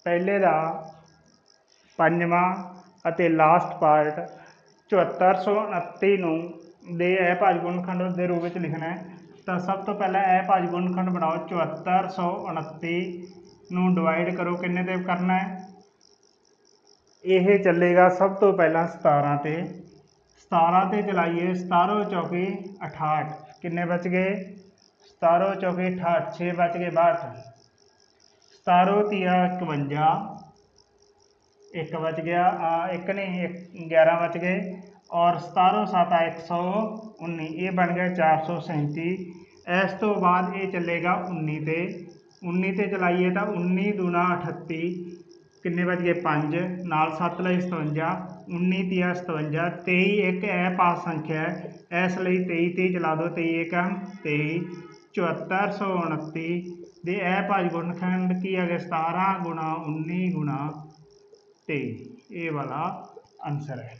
पहले का पंजवां ਅਤੇ लास्ट पार्ट 7429 ਨੂੰ ਦੇ अभाज्य गुणनखंड के रूप में लिखना है। तो सब तो पहले अभाज्य गुणनखंड बनाओ। 7429 ਨੂੰ डिवाइड करो, किन्ने ते करना है, यह चलेगा सब तो पहला 17 ते। 17 ते चलाइए, 17 चौके 68, किन्ने बच गए, 17 चौके 68, 6 बच गए 62, 17 तिया 51, एक बच गया, एक नहीं 11 बच गए, और 17 7 119, ये बन गया 437। इस तो बाद ये चलेगा 19 ते। 19 ते चलाइए तो 19 दूना 38, किन्ने बच गए 5, नाल 7 लई 57, 19 तिया 57, 23 एक अपास संख्या है, इसलिए 23 ते चला दो, 23 एक 23। 7429 ਦੇ अभाज्य गुणनखंड की है 17 गुणा 19 गुणा 23, ये वाला आंसर है।